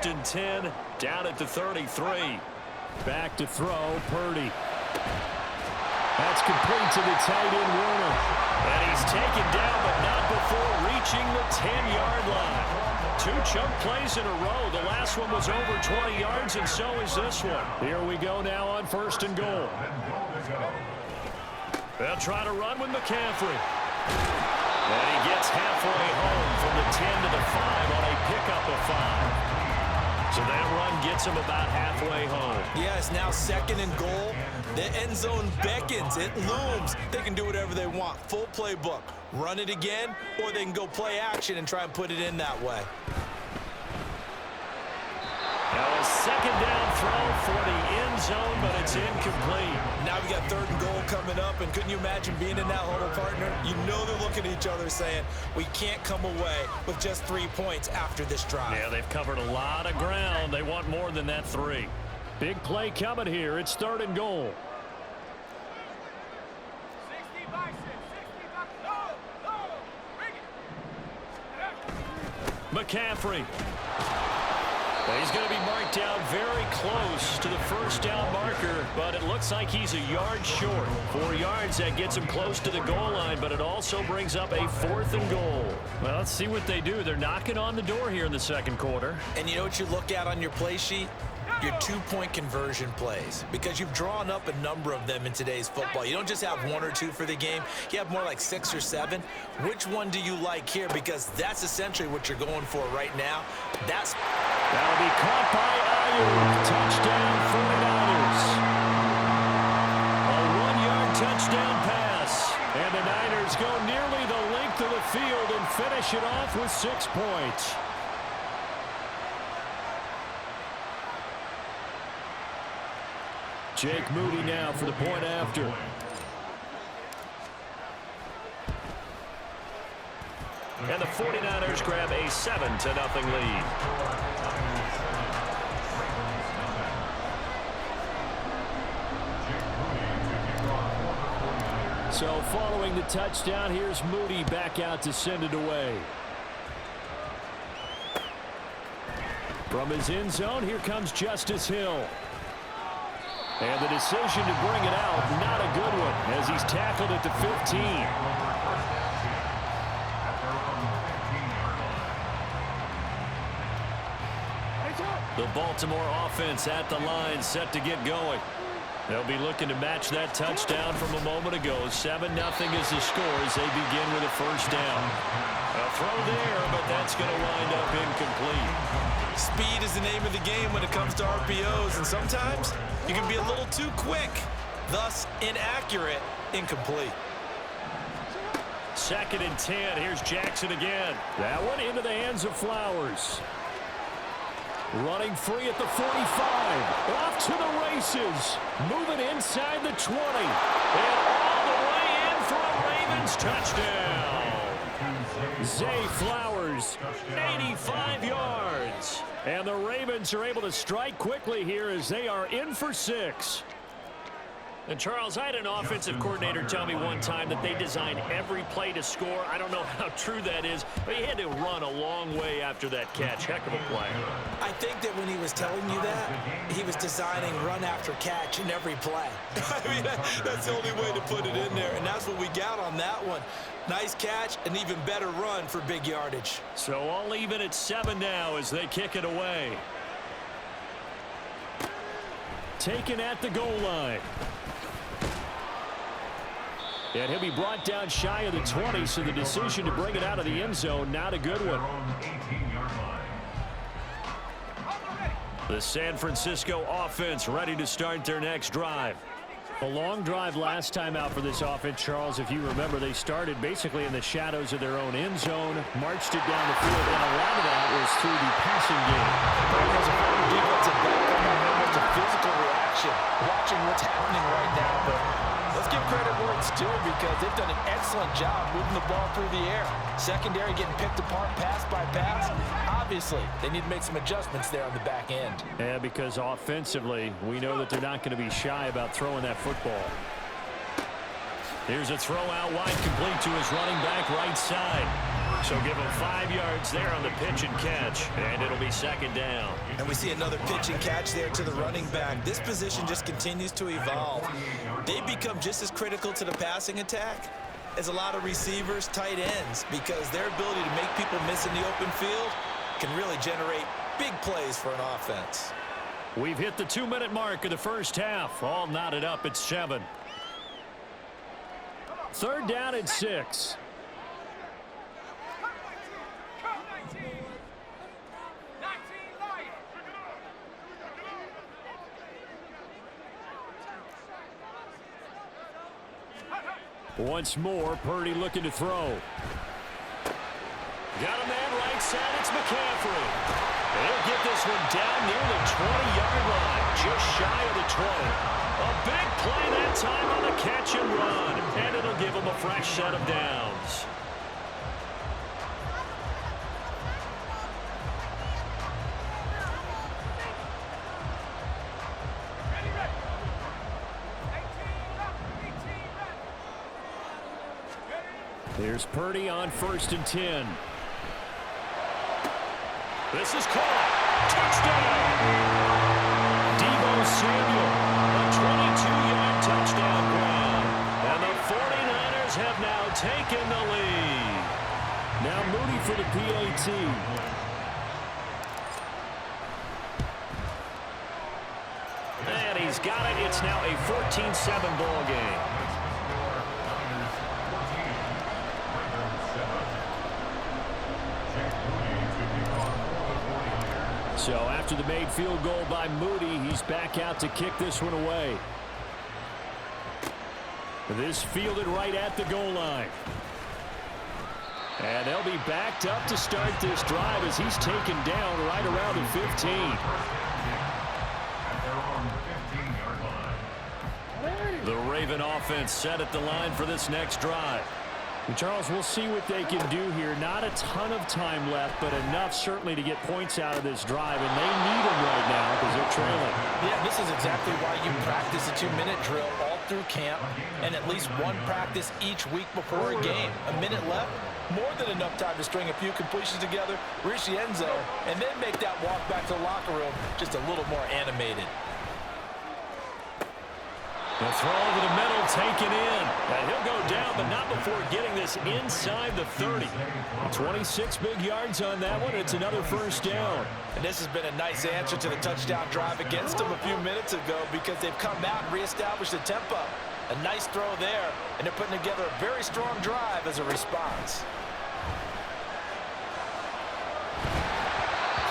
1st and 10, down at the 33. Back to throw, Purdy. That's complete to the tight end, Warner. And he's taken down, but not before reaching the 10-yard line. 2 chunk plays in a row. The last one was over 20 yards, and so is this one. Here we go now on 1st and goal. They'll try to run with McCaffrey. And he gets halfway home from the 10 to the 5 on a pickup of 5. So that run gets him about halfway home. Yeah, it's now 2nd and goal. The end zone beckons. It looms. They can do whatever they want. Full playbook. Run it again, or they can go play action and try and put it in that way. Now a 2nd down throw for the end zone, but it's incomplete. Now we got 3rd and goal coming up, and couldn't you imagine being in that huddle, partner? You know they're looking at each other saying, we can't come away with just 3 points after this drive. Yeah, they've covered a lot of ground. They want more than that 3. Big play coming here. It's 3rd and goal. McCaffrey. He's going to be marked down very close to the 1st down marker, but it looks like he's a yard short. 4 yards, that gets him close to the goal line, but it also brings up a 4th and goal. Well, let's see what they do. They're knocking on the door here in the 2nd quarter. And you know what you look at on your play sheet? Your 2-point conversion plays, because you've drawn up a number of them in today's football. You don't just have 1 or 2 for the game. You have more like 6 or 7. Which one do you like here? Because that's essentially what you're going for right now. That'll be caught by Ayuk. Touchdown 49ers. A 1-yard touchdown pass. And the Niners go nearly the length of the field and finish it off with 6 points. Jake Moody now for the point after. And the 49ers grab a 7-0 lead. So following the touchdown, here's Moody back out to send it away. From his end zone, here comes Justice Hill. And the decision to bring it out, not a good one, as he's tackled at the 15. The Baltimore offense at the line, set to get going. They'll be looking to match that touchdown from a moment ago. 7-0 is the score as they begin with a 1st down. A throw there, but that's going to wind up incomplete. Speed is the name of the game when it comes to RPOs, and sometimes you can be a little too quick, thus inaccurate, incomplete. 2nd and 10. Here's Jackson again. That one into the hands of Flowers. Running free at the 45. Off to the races. Moving inside the 20. And all the way in for a Ravens touchdown. Zay Flowers, 85 yards. And the Ravens are able to strike quickly here as they are in for 6. And, Charles, I had an offensive coordinator tell me one time that they design every play to score. I don't know how true that is, but he had to run a long way after that catch. Heck of a play. I think that when he was telling you that, he was designing run after catch in every play. I mean, that's the only way to put it in there, and that's what we got on that one. Nice catch, an even better run for big yardage. So all even at 7 now as they kick it away. Taken at the goal line. And he'll be brought down shy of the 20, so the decision to bring it out of the end zone, not a good one. The San Francisco offense ready to start their next drive. A long drive last time out for this offense, Charles. If you remember, they started basically in the shadows of their own end zone, marched it down the field, and a lot of that was through the passing game. As a former defensive back, almost a physical reaction watching what's happening right now, but let's give credit where it's due because they've done an excellent job moving the ball through the air. Secondary getting picked apart pass by pass. Obviously, they need to make some adjustments there on the back end. Yeah, because offensively, we know that they're not going to be shy about throwing that football. Here's a throw out wide, complete to his running back right side. So give him 5 yards there on the pitch and catch, and it'll be second down. And we see another pitch and catch there to the running back. This position just continues to evolve. They become just as critical to the passing attack as a lot of receivers, tight ends, because their ability to make people miss in the open field can really generate big plays for an offense. We've hit the 2-minute mark of the first half. All knotted up at 7. Third down and 6. Once more, Purdy looking to throw. Got a man right side. It's McCaffrey. He'll get this one down near the 20-yard line, just shy of the 20. A big play that time on the catch and run, and it'll give him a fresh set of downs. Here's Purdy on 1st and 10. This is caught. Touchdown! Deebo Samuel, a 22-yard touchdown grab. And the 49ers have now taken the lead. Now Moody for the PAT. And he's got it. It's now a 14-7 ball game. So after the made field goal by Moody, he's back out to kick this one away. This fielded right at the goal line. And they'll be backed up to start this drive as he's taken down right around the 15. The Raven offense set at the line for this next drive. And Charles, we'll see what they can do here. Not a ton of time left, but enough certainly to get points out of this drive, and they need them right now because they're trailing. Yeah, this is exactly why you practice a 2-minute drill all through camp and at least one practice each week before a game. A minute left, more than enough time to string a few completions together, reach the end zone, and then make that walk back to the locker room just a little more animated. The throw over the middle taken in. And he'll go down, but not before getting this inside the 30. 26 big yards on that one. It's another first down. And this has been a nice answer to the touchdown drive against them a few minutes ago because they've come out and reestablished the tempo. A nice throw there, and they're putting together a very strong drive as a response.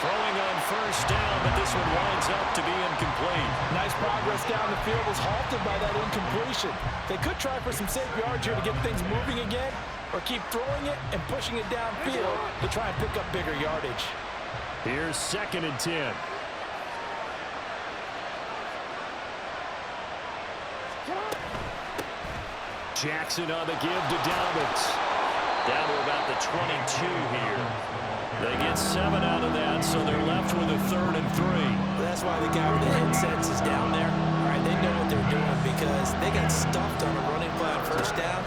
Throwing on first down, but this one winds up to be incomplete. Nice progress down the field was halted by that incompletion. They could try for some safe yards here to get things moving again, or keep throwing it and pushing it downfield to try and pick up bigger yardage. Here's 2nd and 10. Jackson on the give to Dobbins. Down to about the 22 here. They get 7 out of that, so they're left with a 3rd and 3. That's why the guy with the headsets is down there. All right, they know what they're doing because they got stuffed on a running play on first down.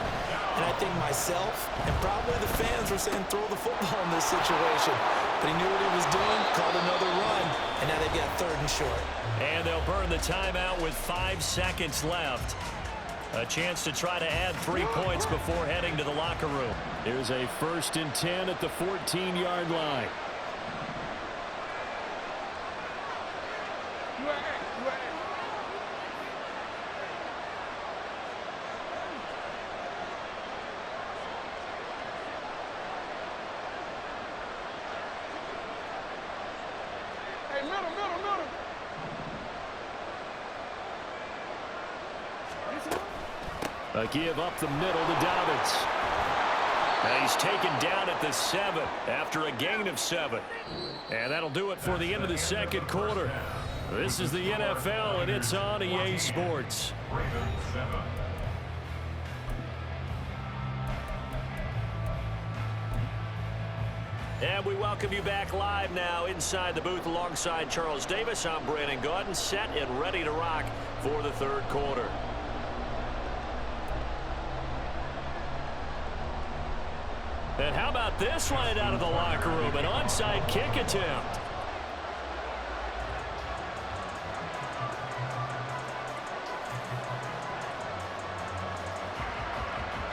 And I think myself and probably the fans were saying throw the football in this situation. But he knew what he was doing, called another run, and now they've got 3rd and short. And they'll burn the timeout with 5 seconds left. A chance to try to add 3 points before heading to the locker room. Here's a 1st and 10 at the 14-yard line. Hey, middle. A give up the middle to Dobbins. And he's taken down at the 7 after a gain of 7. And that'll do it for the end of the 2nd quarter. This is the NFL, and it's on EA Sports. And we welcome you back live now inside the booth alongside Charles Davis. I'm Brandon Gaudin, set and ready to rock for the 3rd quarter. And how about get this right out of the locker room? An onside kick attempt.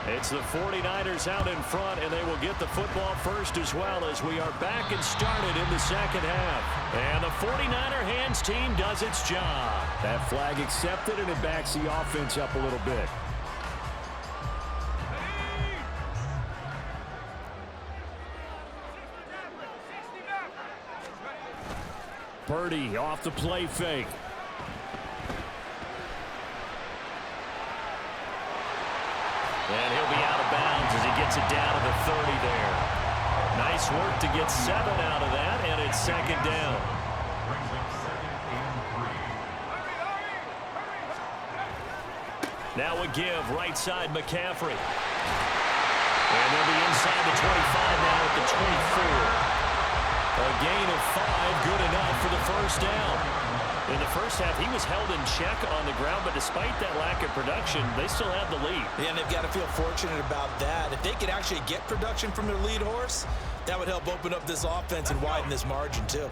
It's the 49ers out in front, and they will get the football first as well as we are back and started in the second half. And the 49er hands team does its job. That flag accepted, and it backs the offense up a little bit. Purdy off the play fake. And he'll be out of bounds as he gets it down to the 30 there. Nice work to get 7 out of that, and it's second down. Now a give, right side McCaffrey. And they'll be inside the 25 now at the 24. A gain of 5, good enough for the first down. In the first half, he was held in check on the ground, but despite that lack of production, they still have the lead. Yeah, and they've got to feel fortunate about that. If they could actually get production from their lead horse, that would help open up this offense and widen this margin, too.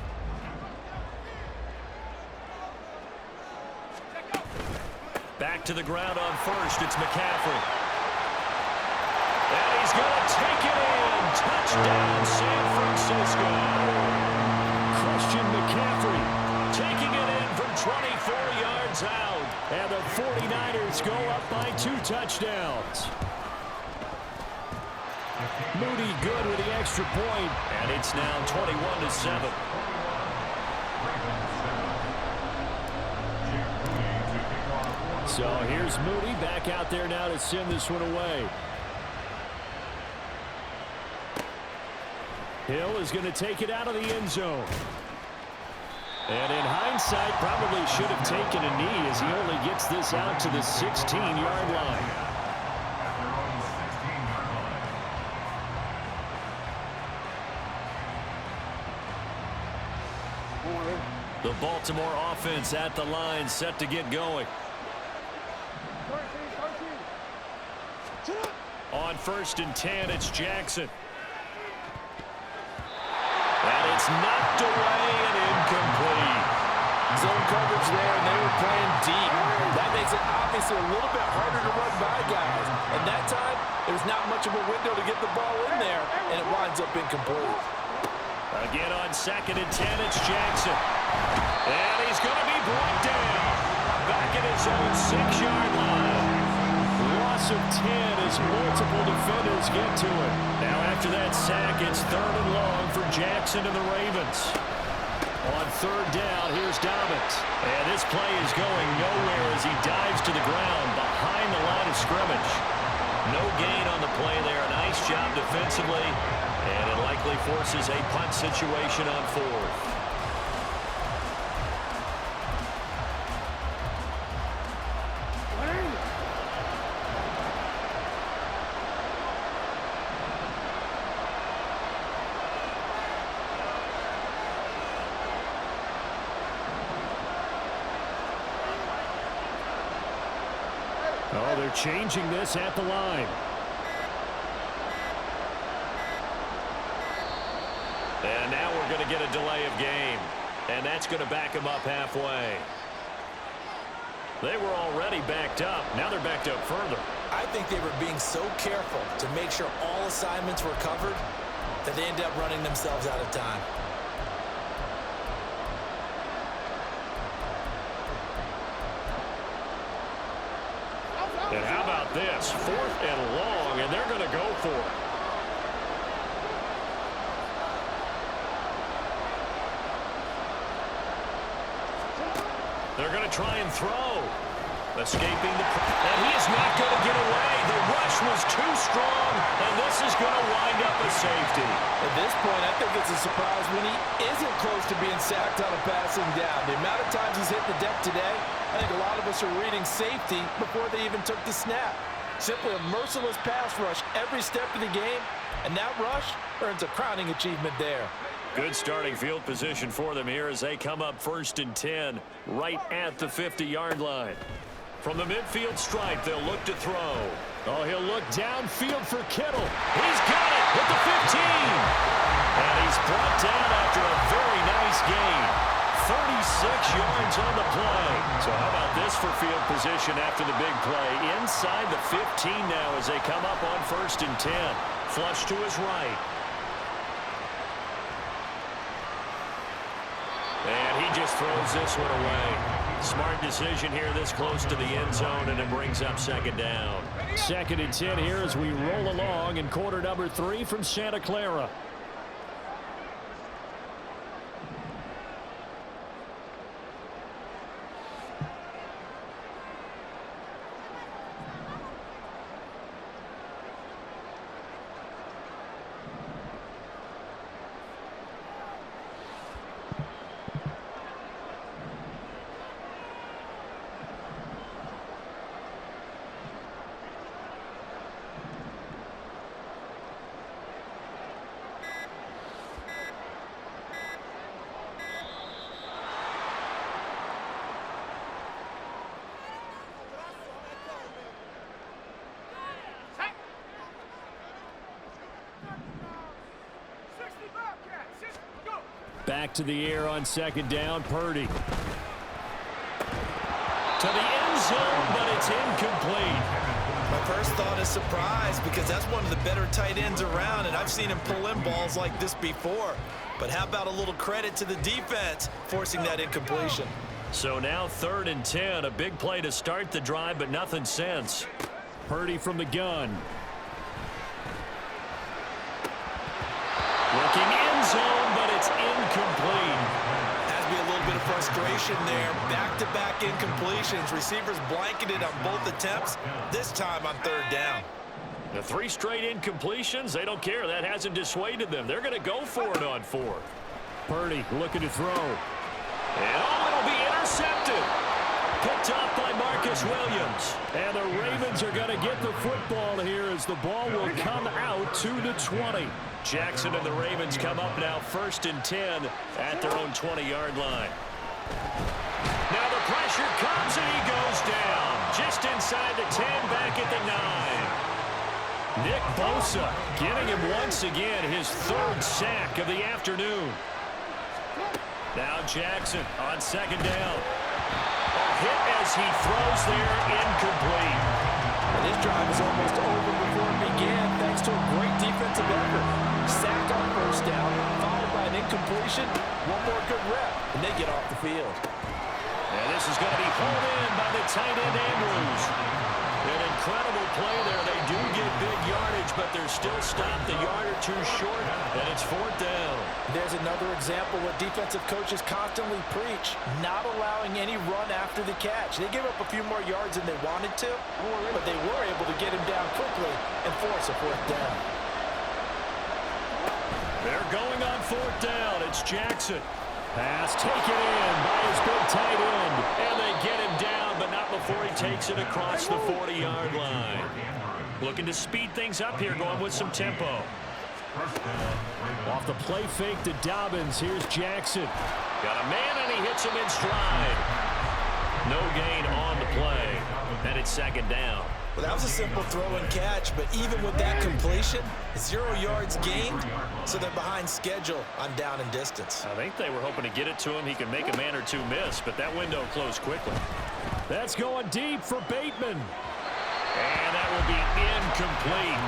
Back to the ground on first, it's McCaffrey. And he's going to take it in. Touchdown, San Francisco. Christian McCaffrey taking it in from 24 yards out. And the 49ers go up by 2 touchdowns. Moody good with the extra point. And it's now 21-7. So here's Moody back out there now to send this one away. Hill is going to take it out of the end zone. And in hindsight, probably should have taken a knee as he only gets this out to the 16-yard line. The Baltimore offense at the line, set to get going. On 1st and 10, it's Jackson. And it's knocked away and incomplete. Zone coverage there, and they were playing deep. That makes it obviously a little bit harder to run by guys. And that time, there's not much of a window to get the ball in there, and it winds up incomplete. Again on 2nd and 10, it's Jackson. And he's going to be brought down. Back at his own 6-yard line. Loss of 10 as multiple defenders get to it. Now after that sack, it's 3rd and long for Jackson and the Ravens. On 3rd down, here's Dobbins. And this play is going nowhere as he dives to the ground behind the line of scrimmage. No gain on the play there. Nice job defensively. And it likely forces a punt situation on 4th. Oh, they're changing this at the line. And now we're going to get a delay of game. And that's going to back them up halfway. They were already backed up. Now they're backed up further. I think they were being so careful to make sure all assignments were covered that they ended up running themselves out of time. And how about this? 4th and long, and they're going to go for it. They're going to try and throw. Escaping the... And he is not going to get away. The rush was too strong, and this is going to wind up a safety. At this point, I think it's a surprise when he isn't close to being sacked on a passing down. The amount of times he's hit the deck today, I think a lot of us are reading safety before they even took the snap. Simply a merciless pass rush every step of the game, and that rush earns a crowning achievement there. Good starting field position for them here as they come up 1st and 10 right at the 50-yard line. From the midfield stripe, they'll look to throw. Oh, he'll look downfield for Kittle. He's got it at the 15. And he's brought down after a very nice gain. 36 yards on the play. So how about this for field position after the big play? Inside the 15 now as they come up on 1st and 10. Flush to his right. And he just throws this one away. Smart decision here this close to the end zone, and it brings up 2nd down. 2nd and 10 here as we roll along in quarter number 3 from Santa Clara. Back to the air on 2nd down, Purdy. To the end zone, but it's incomplete. My first thought is surprise because that's one of the better tight ends around, and I've seen him pull in balls like this before. But how about a little credit to the defense forcing that incompletion? So now 3rd and 10, a big play to start the drive, but nothing since. Purdy from the gun. Looking end zone, but it's incomplete. Has to be a little bit of frustration there. Back-to-back incompletions. Receivers blanketed on both attempts, this time on 3rd down. The 3 straight incompletions, they don't care. That hasn't dissuaded them. They're going to go for it on 4th. Purdy looking to throw. And it'll be intercepted. Picked off by Marcus Williams. And the Ravens are going to get the football here as the ball will come out to the 20. Jackson and the Ravens come up now 1st and 10 at their own 20-yard line. Now the pressure comes and he goes down. Just inside the 10, back at the 9. Nick Bosa getting him once again his 3rd sack of the afternoon. Now Jackson on 2nd down. A hit as he throws there, incomplete. And this drive is almost over before it began thanks to a great defensive effort. Sacked on 1st down, followed by an incompletion. One more good rep, and they get off the field. And this is going to be pulled in by the tight end Andrews. An incredible play there. They do get big yardage, but they're still stopped a yard or 2 short, and it's 4th down. There's another example what defensive coaches constantly preach, not allowing any run after the catch. They gave up a few more yards than they wanted to, but they were able to get him down quickly and force a 4th down. They're going on 4th down. It's Jackson. Pass taken in by his big tight end. And they get him down, but not before he takes it across the 40-yard line. Looking to speed things up here, going with some tempo. Off the play fake to Dobbins. Here's Jackson. Got a man, and he hits him in stride. No gain on the play. And it's 2nd down. Well, that was a simple throw and catch, but even with that completion, 0 yards gained, so they're behind schedule on down and distance. I think they were hoping to get it to him. He can make a man or 2 miss, but that window closed quickly. That's going deep for Bateman. And that will be incomplete.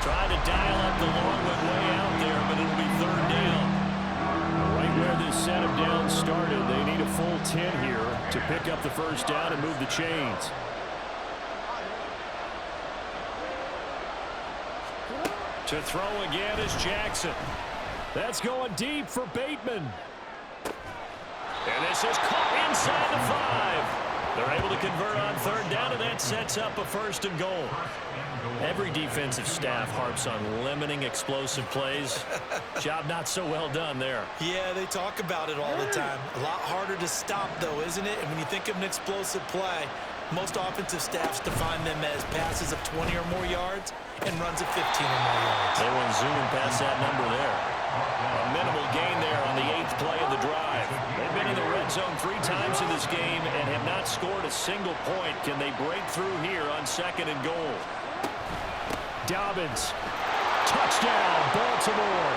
Trying to dial up the long one way out there, but it'll be 3rd down. Right where this set of downs started, they need a full 10 here to pick up the 1st down and move the chains. To throw again is Jackson. That's going deep for Bateman. And this is caught inside the 5. They're able to convert on 3rd down, and that sets up a 1st and goal. Every defensive staff harps on limiting explosive plays. Job not so well done there. Yeah, they talk about it all the time. A lot harder to stop, though, isn't it? And when you think of an explosive play, most offensive staffs define them as passes of 20 or more yards and runs of 15 or more yards. They went zooming past that number there. A minimal gain there on the 8th play of the drive. They've been in the red zone 3 times in this game and have not scored a single point. Can they break through here on 2nd and goal? Dobbins. Touchdown, Baltimore.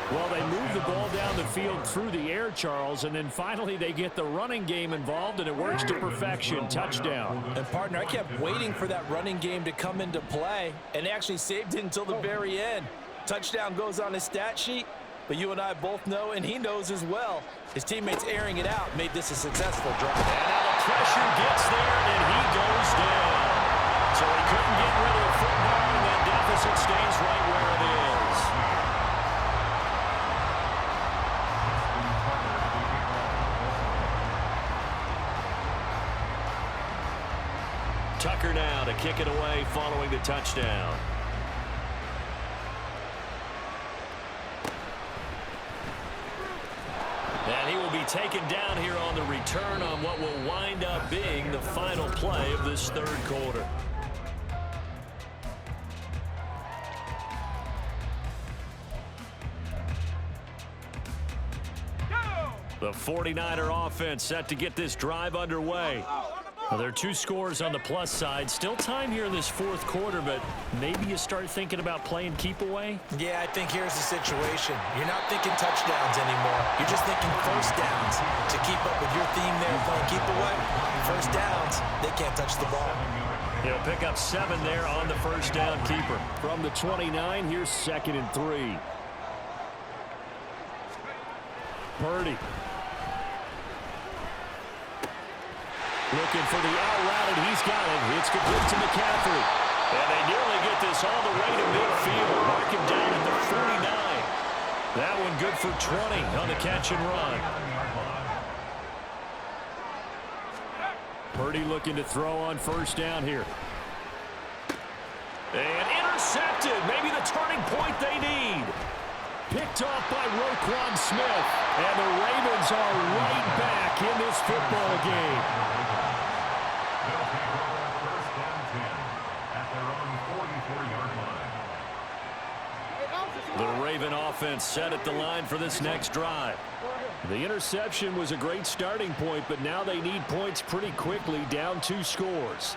Well, they move the ball down the field through the air, Charles, and then finally they get the running game involved, and it works to perfection. Touchdown. And, partner, I kept waiting for that running game to come into play, and they actually saved it until the very end. Touchdown goes on his stat sheet, but you and I both know, and he knows as well, his teammates airing it out made this a successful drive. And now the pressure gets there, and he goes down. So he couldn't get rid of the football, and that deficit stays right where it is. Tucker now to kick it away following the touchdown. And he will be taken down here on the return on what will wind up being the final play of this 3rd quarter. The 49er offense set to get this drive underway. Well, there are 2 scores on the plus side. Still time here in this 4th quarter, but maybe you start thinking about playing keep away? Yeah, I think here's the situation. You're not thinking touchdowns anymore. You're just thinking first downs. To keep up with your theme there, playing keep away, first downs, they can't touch the ball. He'll pick up 7 there on the first down keeper. From the 29, here's 2nd and 3. Purdy. Looking for the out route, and he's got it. It's complete to McCaffrey. And they nearly get this all the way to midfield. Mark him down at the 49. That one good for 20 on the catch and run. Purdy looking to throw on first down here. And intercepted. Maybe the turning point they need. Picked off by Roquan Smith. And the Ravens are right back in this football game. The Raven offense set at the line for this next drive. The interception was a great starting point, but now they need points pretty quickly, down 2 scores.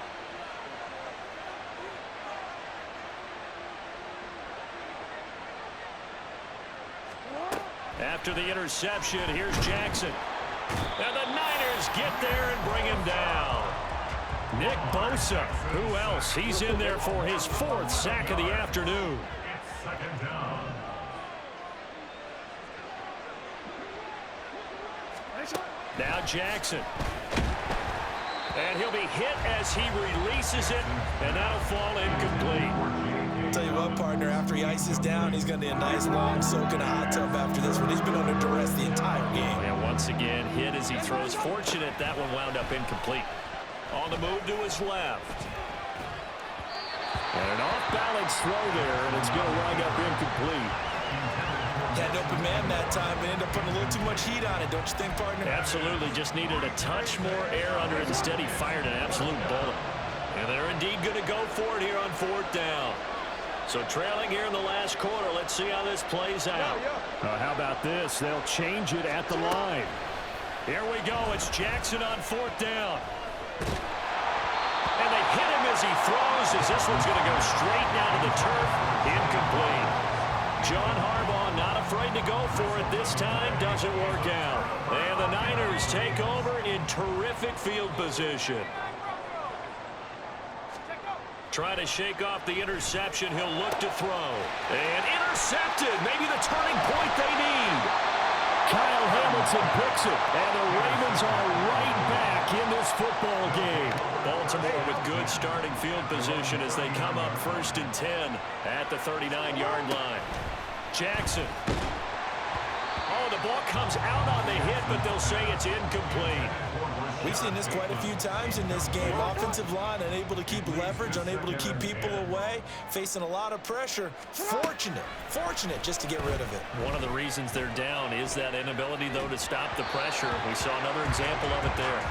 After the interception, here's Jackson. And the Niners get there and bring him down. Nick Bosa, who else? He's in there for his 4th sack of the afternoon. Now Jackson. And he'll be hit as he releases it, and that'll fall incomplete. I'll tell you what, partner, after he ices down, he's going to need a nice long soak in a hot tub after this one. He's been under duress the entire game. And once again, hit as he throws. Fortunate that one wound up incomplete. On the move to his left. And an off-balance throw there, and it's going to wind up incomplete. Had an open man that time, but ended up putting a little too much heat on it, don't you think, partner? Absolutely. Just needed a touch more air under it. Instead, he fired an absolute bullet. And they're indeed going to go for it here on 4th down. So trailing here in the last quarter. Let's see how this plays out. How about this? They'll change it at the line. Here we go. It's Jackson on 4th down. And they hit him as he throws, as this one's going to go straight down to the turf. Incomplete. John Harbaugh not afraid to go for it this time. Doesn't work out. And the Niners take over in terrific field position. Trying to shake off the interception. He'll look to throw. And intercepted. Maybe the turning point they need. Kyle Hamilton picks it. And the Ravens are right back in this football game. Baltimore with good starting field position as they come up 1st and 10 at the 39-yard line. Jackson. Oh, the ball comes out on the hit, but they'll say it's incomplete. We've seen this quite a few times in this game. Offensive line unable to keep leverage, unable to keep people away, facing a lot of pressure. Fortunate just to get rid of it. One of the reasons they're down is that inability, though, to stop the pressure. We saw another example of it there.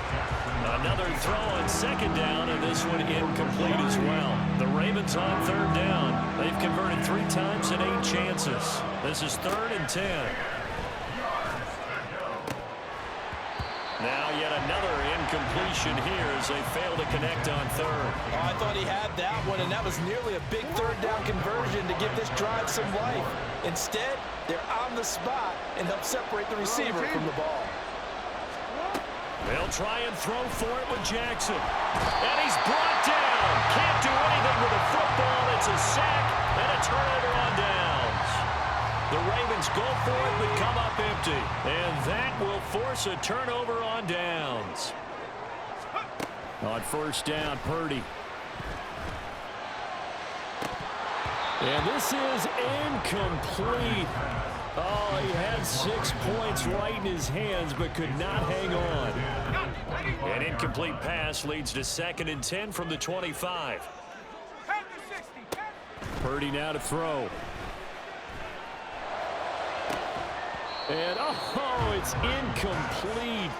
Another throw on second down, and this one incomplete as well. The Ravens on third down. They've converted 3 times in 8 chances. This is 3rd and 10. Now yet another incompletion here as they fail to connect on third. Oh, I thought he had that one, and that was nearly a big third down conversion to give this drive some life. Instead, they're on the spot and help separate the receiver from the ball. They'll try and throw for it with Jackson. And he's brought down. Can't do anything with a football. It's a sack and a turnover on downs. The Ravens go for it but come up empty. And that will force a turnover on downs. On first down, Purdy. And this is incomplete. Oh, he had 6 points right in his hands but could not hang on. An incomplete pass leads to 2nd and 10 from the 25. Purdy now to throw. And, oh, it's incomplete.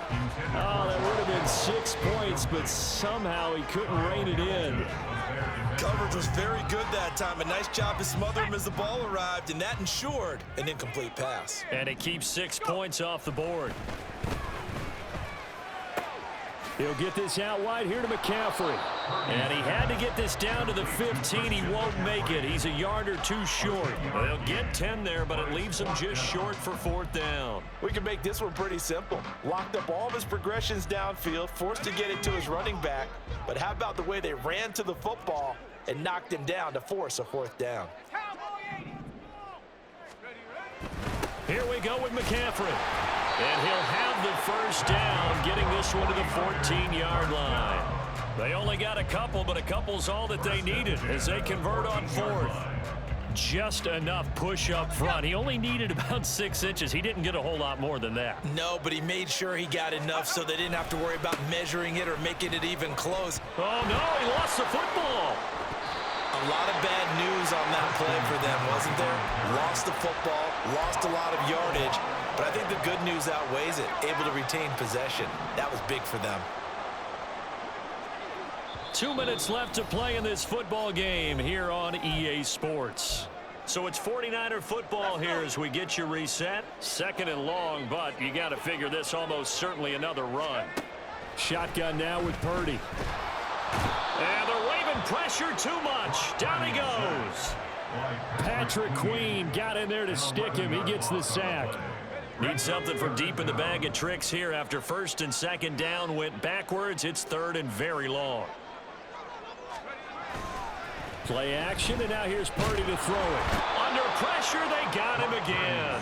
Oh, that would have been 6 points, but somehow he couldn't rein it in. Coverage was very good that time. A nice job to smother him as the ball arrived, and that ensured an incomplete pass. And it keeps 6 points off the board. He'll get this out wide here to McCaffrey. And he had to get this down to the 15. He won't make it. He's a yard or 2 short. They'll get 10 there, but it leaves him just short for 4th down. We can make this one pretty simple. Locked up all of his progressions downfield, forced to get it to his running back. But how about the way they ran to the football and knocked him down to force a 4th down? Here we go with McCaffrey. And he'll have the first down, getting this one to the 14-yard line. They only got a couple, but a couple's all that they needed as they convert on 4th. Just enough push up front. He only needed about 6 inches. He didn't get a whole lot more than that. No, but he made sure he got enough so they didn't have to worry about measuring it or making it even close. Oh, no, he lost the football. A lot of bad news on that play for them, wasn't there? Lost the football, lost a lot of yardage, but I think the good news outweighs it. Able to retain possession. That was big for them. 2 minutes left to play in this football game here on EA Sports. So it's 49er football here as we get you reset. 2nd and long, but you got to figure this almost certainly another run. Shotgun now with Purdy. And they're waving pressure too much. Down he goes. Patrick Queen got in there to stick him. He gets the sack. Need something from deep in the bag of tricks here after 1st and 2nd down went backwards. It's 3rd and very long. Play action, and now here's Purdy to throw it. Under pressure, they got him again.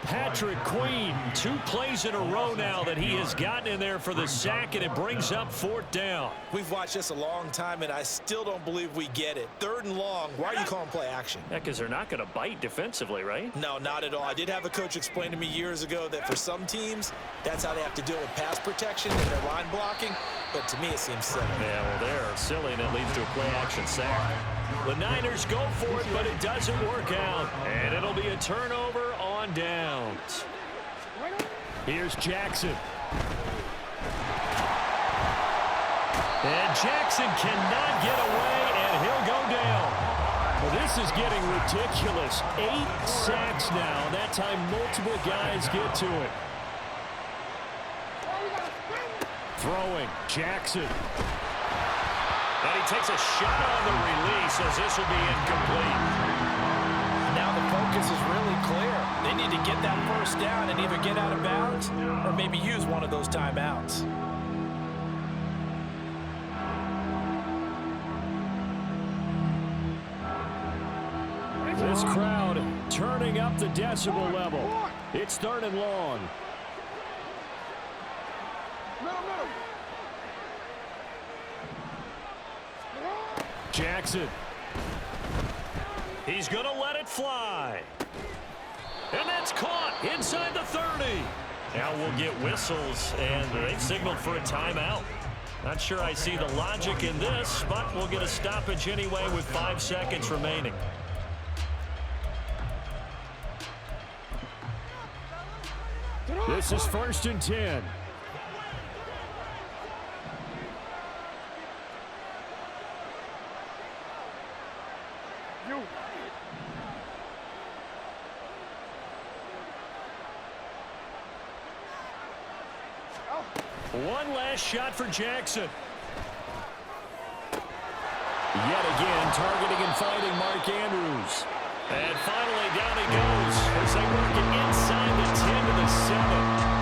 Patrick Queen, 2 plays in a row now that he has gotten in there for the sack, and it brings up 4th down. We've watched this a long time, and I still don't believe we get it. 3rd and long, why are you calling play action? Yeah, because they're not going to bite defensively, right? No, not at all. I did have a coach explain to me years ago that for some teams, that's how they have to deal with pass protection and their line blocking, but to me it seems silly. Yeah, well, they're silly, and it leads to a play action sack. The Niners go for it, but it doesn't work out, and it'll be a turnover on downs. Here's Jackson. And Jackson cannot get away, and he'll go down. Well, this is getting ridiculous. 8 sacks now. That time multiple guys get to it. Throwing, Jackson. And he takes a shot on the release as this will be incomplete. Now the focus is really clear. They need to get that first down and either get out of bounds or maybe use one of those timeouts. This crowd turning up the decibel level. It's 3rd and long. Jackson. He's going to let it fly. And that's caught inside the 30. Now we'll get whistles, and they've signaled for a timeout. Not sure I see the logic in this, but we'll get a stoppage anyway with 5 seconds remaining. This is 1st and 10. One last shot for Jackson. Yet again, targeting and fighting Mark Andrews. And finally, down he goes as they work it inside the 10 to the 7.